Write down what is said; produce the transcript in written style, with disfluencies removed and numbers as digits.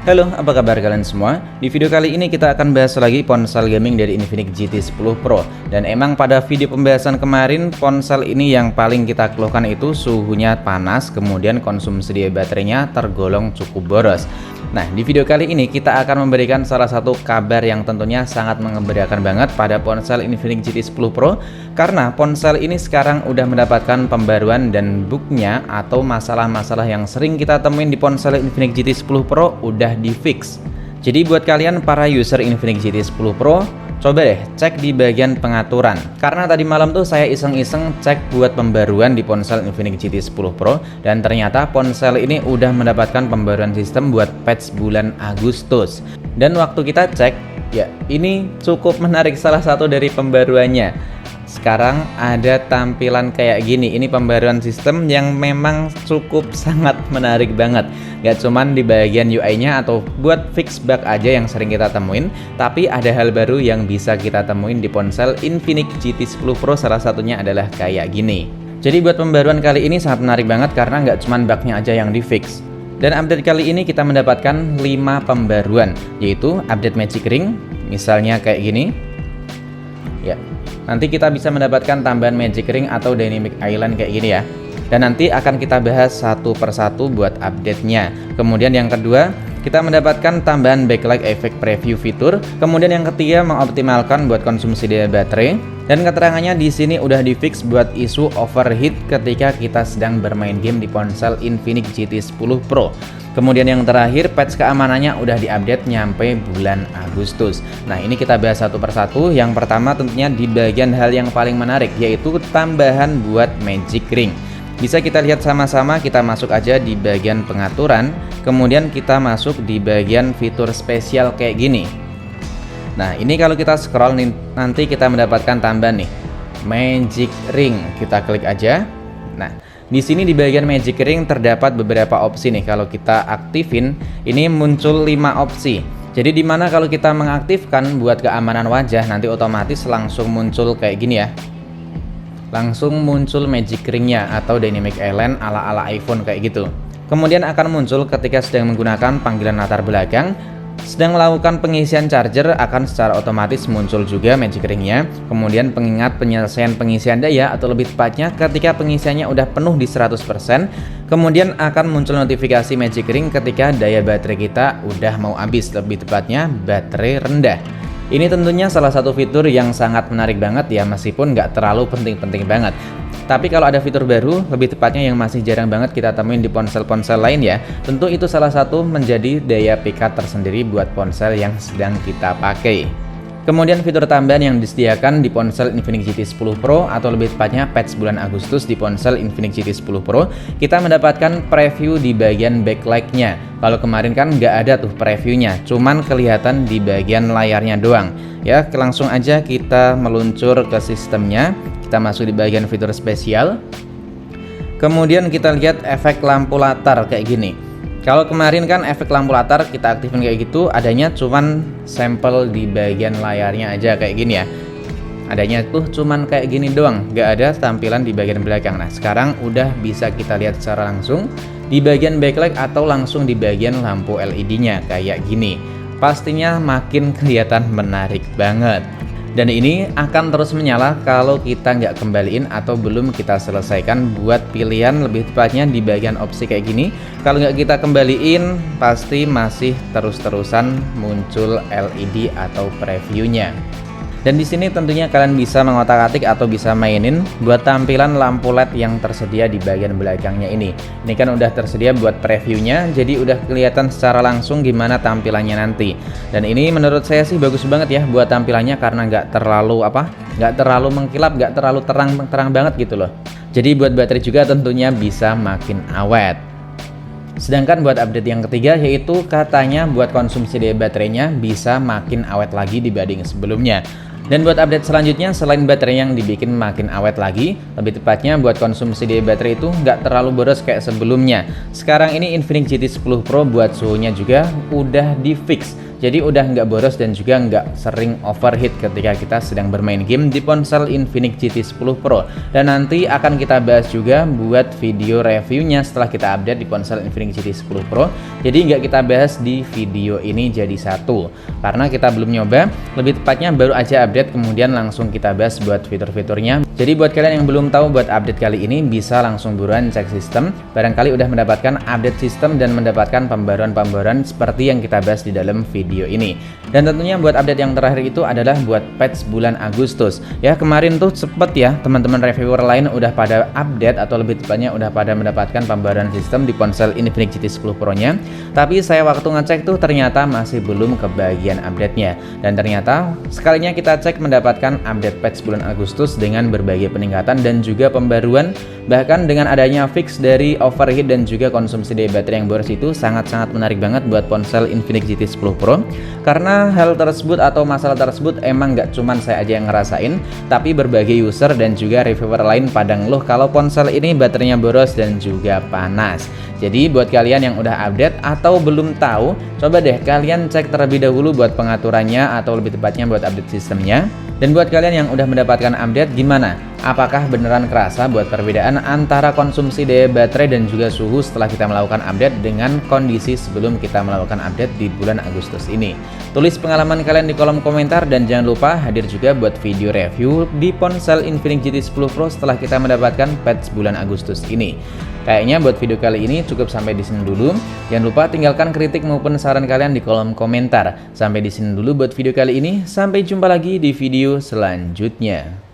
Halo, apa kabar kalian semua? Di video kali ini kita akan bahas lagi ponsel gaming dari Infinix GT 10 Pro. Dan emang pada video pembahasan kemarin, ponsel ini yang paling kita keluhkan itu suhunya panas, kemudian konsumsi daya baterainya tergolong cukup boros. Nah, di video kali ini kita akan memberikan salah satu kabar yang tentunya sangat mengembirakan banget pada ponsel Infinix GT 10 Pro, karena ponsel ini sekarang udah mendapatkan pembaruan dan bugnya atau masalah-masalah yang sering kita temuin di ponsel Infinix GT 10 Pro udah di-fix. Jadi buat kalian para user Infinix GT 10 Pro, coba deh cek di bagian pengaturan. Karena tadi malam tuh saya iseng-iseng cek buat pembaruan di ponsel Infinix GT 10 Pro, dan ternyata ponsel ini udah mendapatkan pembaruan sistem buat patch bulan Agustus. Dan waktu kita cek, ya ini cukup menarik salah satu dari pembaruannya. Sekarang ada tampilan kayak gini. Ini pembaruan sistem yang memang cukup sangat menarik banget. Gak cuman di bagian UI-nya atau buat fix bug aja yang sering kita temuin, tapi ada hal baru yang bisa kita temuin di ponsel Infinix GT 10 Pro. Salah satunya adalah kayak gini. Jadi buat pembaruan kali ini sangat menarik banget karena nggak cuman bugnya aja yang di fix. Dan update kali ini kita mendapatkan 5 pembaruan, yaitu update Magic Ring, misalnya kayak gini. Ya, nanti kita bisa mendapatkan tambahan Magic Ring atau Dynamic Island kayak gini ya. Dan nanti akan kita bahas satu persatu buat update-nya. Kemudian yang kedua, kita mendapatkan tambahan backlight effect preview fitur. Kemudian yang ketiga, mengoptimalkan buat konsumsi daya baterai. Dan keterangannya di sini udah di-fix buat isu overheat ketika kita sedang bermain game di ponsel Infinix GT 10 Pro. Kemudian yang terakhir, patch keamanannya udah diupdate nyampe bulan Agustus. Nah, ini kita bahas satu persatu. Yang pertama tentunya di bagian hal yang paling menarik, yaitu tambahan buat Magic Ring. Bisa kita lihat sama-sama, kita masuk aja di bagian pengaturan, kemudian kita masuk di bagian fitur spesial kayak gini. Nah, ini kalau kita scroll nih, nanti kita mendapatkan tambahan nih, Magic Ring. Kita klik aja. Nah, di sini di bagian Magic Ring terdapat beberapa opsi nih. Kalau kita aktifin, ini muncul 5 opsi. Jadi dimana kalau kita mengaktifkan buat keamanan wajah, nanti otomatis langsung muncul kayak gini ya. Langsung muncul Magic Ring-nya atau Dynamic Island ala-ala iPhone kayak gitu. Kemudian akan muncul ketika sedang menggunakan panggilan latar belakang. Sedang melakukan pengisian charger akan secara otomatis muncul juga Magic Ring-nya. Kemudian pengingat penyelesaian pengisian daya atau lebih tepatnya ketika pengisiannya udah penuh di 100%. Kemudian akan muncul notifikasi Magic Ring ketika daya baterai kita udah mau habis, lebih tepatnya baterai rendah. Ini tentunya salah satu fitur yang sangat menarik banget ya, meskipun nggak terlalu penting-penting banget. Tapi kalau ada fitur baru, lebih tepatnya yang masih jarang banget kita temuin di ponsel-ponsel lain ya, tentu itu salah satu menjadi daya pikat tersendiri buat ponsel yang sedang kita pakai. Kemudian fitur tambahan yang disediakan di ponsel Infinix GT 10 Pro atau lebih tepatnya patch bulan Agustus di ponsel Infinix GT 10 Pro, kita mendapatkan preview di bagian backlight-nya. Kalau kemarin kan nggak ada tuh previewnya, cuman kelihatan di bagian layarnya doang. Ya, langsung aja kita meluncur ke sistemnya. Kita masuk di bagian fitur spesial. Kemudian kita lihat efek lampu latar kayak gini. Kalau kemarin kan efek lampu latar kita aktifin kayak gitu, adanya cuman sampel di bagian layarnya aja kayak gini ya. Adanya tuh cuman kayak gini doang, nggak ada tampilan di bagian belakang. Nah, sekarang udah bisa kita lihat secara langsung di bagian backlight atau langsung di bagian lampu LED-nya kayak gini. Pastinya makin kelihatan menarik banget. Dan ini akan terus menyala kalau kita nggak kembaliin atau belum kita selesaikan buat pilihan, lebih tepatnya di bagian opsi kayak gini. Kalau nggak kita kembaliin, pasti masih terus-terusan muncul LED atau previewnya. Dan di sini tentunya kalian bisa mengotak-atik atau bisa mainin buat tampilan lampu LED yang tersedia di bagian belakangnya ini. Ini kan udah tersedia buat previewnya, jadi udah kelihatan secara langsung gimana tampilannya nanti. Dan ini menurut saya sih bagus banget ya buat tampilannya karena nggak terlalu mengkilap, nggak terlalu terang banget gitu loh. Jadi buat baterai juga tentunya bisa makin awet. Sedangkan buat update yang ketiga, yaitu katanya buat konsumsi daya baterainya bisa makin awet lagi dibanding sebelumnya. Dan buat update selanjutnya, selain baterai yang dibikin makin awet lagi, lebih tepatnya buat konsumsi daya baterai itu nggak terlalu boros kayak sebelumnya. Sekarang ini Infinix GT 10 Pro buat suhunya juga udah di fix. Jadi udah nggak boros dan juga nggak sering overheat ketika kita sedang bermain game di ponsel Infinix GT 10 Pro. Dan nanti akan kita bahas juga buat video reviewnya setelah kita update di ponsel Infinix GT 10 Pro. Jadi nggak kita bahas di video ini jadi satu, karena kita belum nyoba, lebih tepatnya baru aja update kemudian langsung kita bahas buat fitur-fiturnya. Jadi buat kalian yang belum tahu buat update kali ini, bisa langsung buruan cek sistem, barangkali udah mendapatkan update sistem dan mendapatkan pembaruan-pembaruan seperti yang kita bahas di dalam video ini. Dan tentunya buat update yang terakhir itu adalah buat patch bulan Agustus. Ya, kemarin tuh cepet ya, teman-teman reviewer lain udah pada update atau lebih tepatnya udah pada mendapatkan pembaruan sistem di ponsel Infinix GT 10 Pro nya. Tapi saya waktu ngecek tuh ternyata masih belum kebagian update-nya. Dan ternyata sekalinya kita cek mendapatkan update patch bulan Agustus dengan berbagai peningkatan dan juga pembaruan, bahkan dengan adanya fix dari overheat dan juga konsumsi daya baterai yang boros itu sangat-sangat menarik banget buat ponsel Infinix GT 10 Pro. Karena hal tersebut atau masalah tersebut emang nggak cuman saya aja yang ngerasain, tapi berbagai user dan juga reviewer lain pada ngeluh kalau ponsel ini baterainya boros dan juga panas. Jadi buat kalian yang udah update atau belum tahu, coba deh kalian cek terlebih dahulu buat pengaturannya atau lebih tepatnya buat update sistemnya. Dan buat kalian yang udah mendapatkan update, gimana? Apakah beneran kerasa buat perbedaan antara konsumsi daya baterai dan juga suhu setelah kita melakukan update dengan kondisi sebelum kita melakukan update di bulan Agustus ini? Tulis pengalaman kalian di kolom komentar dan jangan lupa hadir juga buat video review di ponsel Infinix GT 10 Pro setelah kita mendapatkan patch bulan Agustus ini. Kayaknya buat video kali ini cukup sampai di sini dulu. Jangan lupa tinggalkan kritik maupun saran kalian di kolom komentar. Sampai di sini dulu buat video kali ini. Sampai jumpa lagi di video selanjutnya.